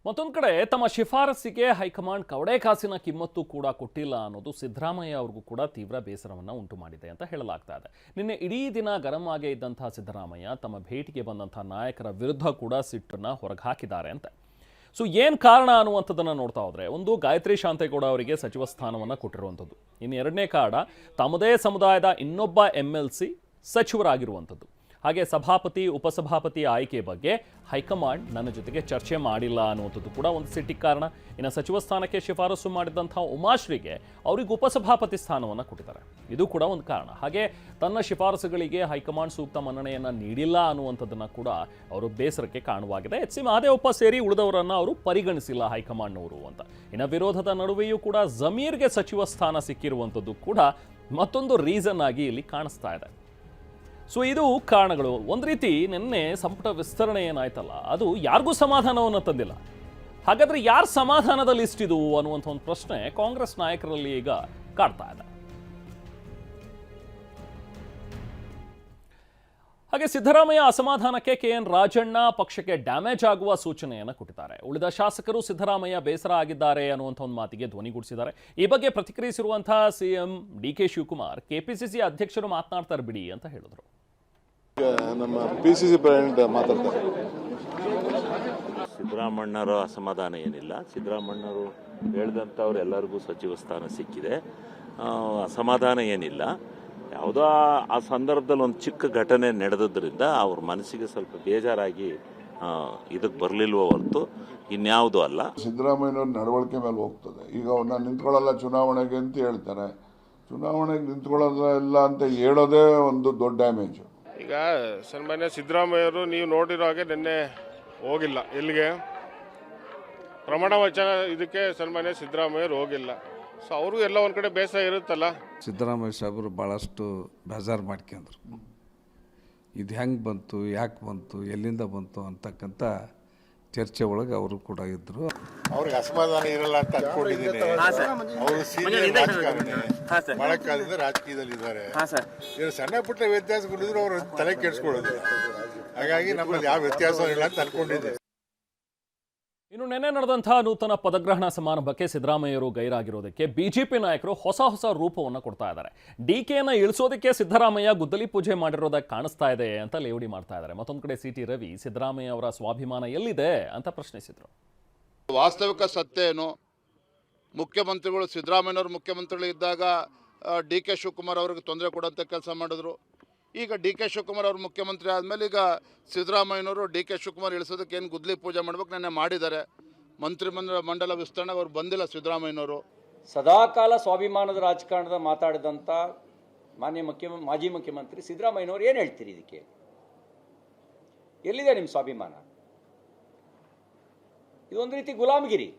ಮತ್ತೊಂದು ಕಡೆ ತಮ್ಮ ಶಿಫಾರಸಿಗೆ ಹೈಕಮಾಂಡ್ ಕವಡೆ ಕಾಸಿನ ಕಿಮ್ಮತ್ತು ಕೂಡ ಕೊಟ್ಟಿಲ್ಲ ಅನ್ನೋದು ಸಿದ್ದರಾಮಯ್ಯ ಅವ್ರಿಗೂ ಕೂಡ ತೀವ್ರ ಬೇಸರವನ್ನು ಉಂಟು ಮಾಡಿದೆ ಅಂತ ಹೇಳಲಾಗ್ತಾ ಇದೆ. ನಿನ್ನೆ ಇಡೀ ದಿನ ಗರಂ ಆಗೇ ಇದ್ದಂತಹ ಸಿದ್ದರಾಮಯ್ಯ ತಮ್ಮ ಭೇಟಿಗೆ ಬಂದಂತಹ ನಾಯಕರ ವಿರುದ್ಧ ಕೂಡ ಸಿಟ್ಟನ್ನು ಹೊರಗೆ ಹಾಕಿದ್ದಾರೆ ಅಂತ. ಸೊ ಏನು ಕಾರಣ ಅನ್ನುವಂಥದ್ದನ್ನು ನೋಡ್ತಾ ಹೋದರೆ, ಒಂದು ಗಾಯತ್ರಿ ಶಾಂತೇಗೌಡ ಅವರಿಗೆ ಸಚಿವ ಸ್ಥಾನವನ್ನು ಕೊಟ್ಟಿರುವಂಥದ್ದು, ಇನ್ನು ಎರಡನೇ ಕಾರಣ ತಮ್ಮದೇ ಸಮುದಾಯದ ಇನ್ನೊಬ್ಬ MLC ಸಚಿವರಾಗಿರುವಂಥದ್ದು. ಹಾಗೆ ಸಭಾಪತಿ ಉಪಸಭಾಪತಿ ಆಯ್ಕೆ ಬಗ್ಗೆ ಹೈಕಮಾಂಡ್ ನನ್ನ ಜೊತೆಗೆ ಚರ್ಚೆ ಮಾಡಿಲ್ಲ ಅನ್ನುವಂಥದ್ದು ಕೂಡ ಒಂದು ಸಿಟ್ಟಿಗೆ ಕಾರಣ. ಇನ್ನು ಸಚಿವ ಸ್ಥಾನಕ್ಕೆ ಶಿಫಾರಸು ಮಾಡಿದಂಥ ಉಮಾಶ್ರೀಗೆ ಅವರಿಗೆ ಉಪಸಭಾಪತಿ ಸ್ಥಾನವನ್ನು ಕೊಟ್ಟಿದ್ದಾರೆ, ಇದು ಕೂಡ ಒಂದು ಕಾರಣ. ಹಾಗೆ ತನ್ನ ಶಿಫಾರಸುಗಳಿಗೆ ಹೈಕಮಾಂಡ್ ಸೂಕ್ತ ಮನ್ನಣೆಯನ್ನು ನೀಡಿಲ್ಲ ಅನ್ನುವಂಥದ್ದನ್ನು ಕೂಡ ಅವರು ಬೇಸರಕ್ಕೆ ಕಾರಣವಾಗಿದೆ. HC ಮಹದೇವಪ್ಪ ಸೇರಿ ಉಳಿದವರನ್ನು ಅವರು ಪರಿಗಣಿಸಿಲ್ಲ ಹೈಕಮಾಂಡ್ನವರು ಅಂತ. ಇನ್ನು ವಿರೋಧದ ನಡುವೆಯೂ ಕೂಡ ಜಮೀರ್ಗೆ ಸಚಿವ ಸ್ಥಾನ ಸಿಕ್ಕಿರುವಂಥದ್ದು ಕೂಡ ಮತ್ತೊಂದು ರೀಸನ್ ಆಗಿ ಇಲ್ಲಿ ಕಾಣಿಸ್ತಾ ಇದೆ. ಸೊ ಇದು ಕಾರಣಗಳು. ಒಂದು ರೀತಿ ನಿನ್ನೆ ಸಂಪುಟ ವಿಸ್ತರಣೆ ಏನಾಯ್ತಲ್ಲ, ಅದು ಯಾರಿಗೂ ಸಮಾಧಾನವನ್ನು ತಂದಿಲ್ಲ. ಹಾಗಾದ್ರೆ ಯಾರು ಸಮಾಧಾನದ ಲಿಸ್ಟ್ ಇದು ಅನ್ನುವಂಥ ಒಂದು ಪ್ರಶ್ನೆ ಕಾಂಗ್ರೆಸ್ ನಾಯಕರಲ್ಲಿ ಈಗ ಕಾಡ್ತಾ ಇದೆ. ಹಾಗೆ ಸಿದ್ದರಾಮಯ್ಯ ಅಸಮಾಧಾನಕ್ಕೆ KN ರಾಜಣ್ಣ ಪಕ್ಷಕ್ಕೆ ಡ್ಯಾಮೇಜ್ ಆಗುವ ಸೂಚನೆಯನ್ನು ಕೊಟ್ಟಿದ್ದಾರೆ. ಉಳಿದ ಶಾಸಕರು ಸಿದ್ದರಾಮಯ್ಯ ಬೇಸರ ಆಗಿದ್ದಾರೆ ಅನ್ನುವಂಥ ಒಂದು ಮಾತಿಗೆ ಧ್ವನಿಗೂಡಿಸಿದ್ದಾರೆ. ಈ ಬಗ್ಗೆ ಪ್ರತಿಕ್ರಿಯಿಸಿರುವಂತಹ CM DK ಶಿವಕುಮಾರ್, KPCC ಅಧ್ಯಕ್ಷರು ಮಾತನಾಡ್ತಾರೆ ಬಿಡಿ ಅಂತ ಹೇಳಿದ್ರು. ನಮ್ಮ PCC ಪ್ರೆಸಿಡೆಂಟ್ ಮಾತಾಡ್ತಾರೆ. ಸಿದ್ದರಾಮಣ್ಣರ ಅಸಮಾಧಾನ ಏನಿಲ್ಲ. ಸಿದ್ದರಾಮಣ್ಣರು ಹೇಳಿದಂಥವ್ರು ಎಲ್ಲರಿಗೂ ಸಚಿವ ಸ್ಥಾನ ಸಿಕ್ಕಿದೆ, ಅಸಮಾಧಾನ ಏನಿಲ್ಲ. ಯಾವುದೋ ಆ ಸಂದರ್ಭದಲ್ಲಿ ಒಂದು ಚಿಕ್ಕ ಘಟನೆ ನಡೆದ್ರಿಂದ ಅವ್ರ ಮನಸ್ಸಿಗೆ ಸ್ವಲ್ಪ ಬೇಜಾರಾಗಿ ಇದಕ್ಕೆ ಬರಲಿಲ್ವೋ ಹೊರತು ಇನ್ಯಾವುದೂ ಅಲ್ಲ. ಸಿದ್ದರಾಮಯ್ಯನವ್ರ ನಡವಳಿಕೆ ಮೇಲೆ ಹೋಗ್ತದೆ. ಈಗ ಅವ್ರನ್ನ ನಿಂತ್ಕೊಳ್ಳಲ್ಲ ಚುನಾವಣೆಗೆ ಅಂತ ಹೇಳ್ತಾರೆ, ಚುನಾವಣೆಗೆ ನಿಂತ್ಕೊಳ್ಳೋದಿಲ್ಲ ಅಂತ ಹೇಳೋದೇ ಒಂದು ದೊಡ್ಡ ಡ್ಯಾಮೇಜ್. ಈಗ ಸನ್ಮಾನ್ಯ ಸಿದ್ದರಾಮಯ್ಯವರು ನೀವು ನೋಡಿರೋ ಹಾಗೆ ನಿನ್ನೆ ಹೋಗಿಲ್ಲ, ಎಲ್ಲಿಗೆ ಪ್ರಮಾಣ ವಚನ ಇದಕ್ಕೆ ಸನ್ಮಾನ್ಯ ಸಿದ್ದರಾಮಯ್ಯರು ಹೋಗಿಲ್ಲ. ಸೊ ಅವ್ರಿಗೂ ಎಲ್ಲ ಒಂದು ಕಡೆ ಬೇಸರ ಇರುತ್ತಲ್ಲ. ಸಿದ್ದರಾಮಯ್ಯ ಸಾಹೇಬರು ಭಾಳಷ್ಟು ಬೇಜಾರು ಮಾಡ್ಕೊಂಡ್ರು. ಇದು ಹೆಂಗೆ ಬಂತು, ಯಾಕೆ ಬಂತು, ಎಲ್ಲಿಂದ ಬಂತು ಅಂತಕ್ಕಂಥ ಚರ್ಚೆ ಒಳಗೆ ಅವರು ಕೂಡ ಇದ್ದರು. ಅವ್ರಿಗೆ ಅಸಮಾಧಾನ ಇರಲ್ಲ ಅಂತ ಅನ್ಕೊಂಡಿದ್ದೀನಿ. ಅವರು ಸೀನಿಯರ್ ರಾಜಕಾರಣಿ, ಬಹಳ ಕಾಲದಿಂದ ರಾಜಕೀಯದಲ್ಲಿ ಇದ್ದಾರೆ. ಇವರು ಸಣ್ಣ ಪುಟ್ಟ ವ್ಯತ್ಯಾಸಗಳಿದ್ರು ಅವರು ತಲೆ ಕೆಡಿಸ್ಕೊಳ್ಳೋದಿಲ್ಲ. ಹಾಗಾಗಿ ನಮ್ಮಲ್ಲಿ ಯಾವ ವ್ಯತ್ಯಾಸ ಇಲ್ಲ ಅಂತ ಅನ್ಕೊಂಡಿದ್ದೆ. ಇನ್ನು ನಿನ್ನೆ ನಡೆದಂತಹ ನೂತನ ಪದಗ್ರಹಣ ಸಮಾರಂಭಕ್ಕೆ ಸಿದ್ದರಾಮಯ್ಯರು ಗೈರಾಗಿರೋದಕ್ಕೆ ಬಿಜೆಪಿ ನಾಯಕರು ಹೊಸ ರೂಪವನ್ನು ಕೊಡ್ತಾ ಇದ್ದಾರೆ. DKನ ಇಳಿಸೋದಕ್ಕೆ ಸಿದ್ದರಾಮಯ್ಯ ಗುದ್ದಲಿ ಪೂಜೆ ಮಾಡಿರೋದಕ್ಕೆ ಕಾಣಿಸ್ತಾ ಇದೆ ಅಂತ ಲೇವಡಿ ಮಾಡ್ತಾ ಇದ್ದಾರೆ. ಮತ್ತೊಂದು ಕಡೆ CT ರವಿ ಸಿದ್ದರಾಮಯ್ಯ ಅವರ ಸ್ವಾಭಿಮಾನ ಎಲ್ಲಿದೆ ಅಂತ ಪ್ರಶ್ನಿಸಿದರು. ವಾಸ್ತವಿಕ ಸತ್ಯ ಏನು, ಮುಖ್ಯಮಂತ್ರಿಗಳು ಸಿದ್ದರಾಮಯ್ಯನವರು ಮುಖ್ಯಮಂತ್ರಿಗಳು ಇದ್ದಾಗ DK ಶಿವಕುಮಾರ್ ಅವ್ರಿಗೆ ತೊಂದರೆ ಕೊಡೋಂಥ ಕೆಲಸ ಮಾಡಿದ್ರು. ಈಗ DK ಶಿವಕುಮಾರ್ ಅವರು ಮುಖ್ಯಮಂತ್ರಿ ಆದಮೇಲೆ ಈಗ ಸಿದ್ದರಾಮಯ್ಯನವರು DK ಶಿವಕುಮಾರ್ ಇಳಿಸೋದಕ್ಕೆ ಏನು ಗುದ್ದಲಿ ಪೂಜೆ ಮಾಡ್ಬೇಕು ನೆನ್ನೆ ಮಾಡಿದ್ದಾರೆ. ಮಂಡಲ ವಿಸ್ತರಣೆಗೆ ಅವ್ರು ಬಂದಿಲ್ಲ ಸಿದ್ದರಾಮಯ್ಯನವರು. ಸದಾಕಾಲ ಸ್ವಾಭಿಮಾನದ ರಾಜಕಾರಣದ ಮಾತಾಡಿದಂಥ ಮಾಜಿ ಮುಖ್ಯಮಂತ್ರಿ ಸಿದ್ದರಾಮಯ್ಯನವರು ಏನು ಹೇಳ್ತೀರಿ? ಇದಕ್ಕೆ ಎಲ್ಲಿದೆ ನಿಮ್ಮ ಸ್ವಾಭಿಮಾನ? ಇದೊಂದು ರೀತಿ ಗುಲಾಮಗಿರಿ.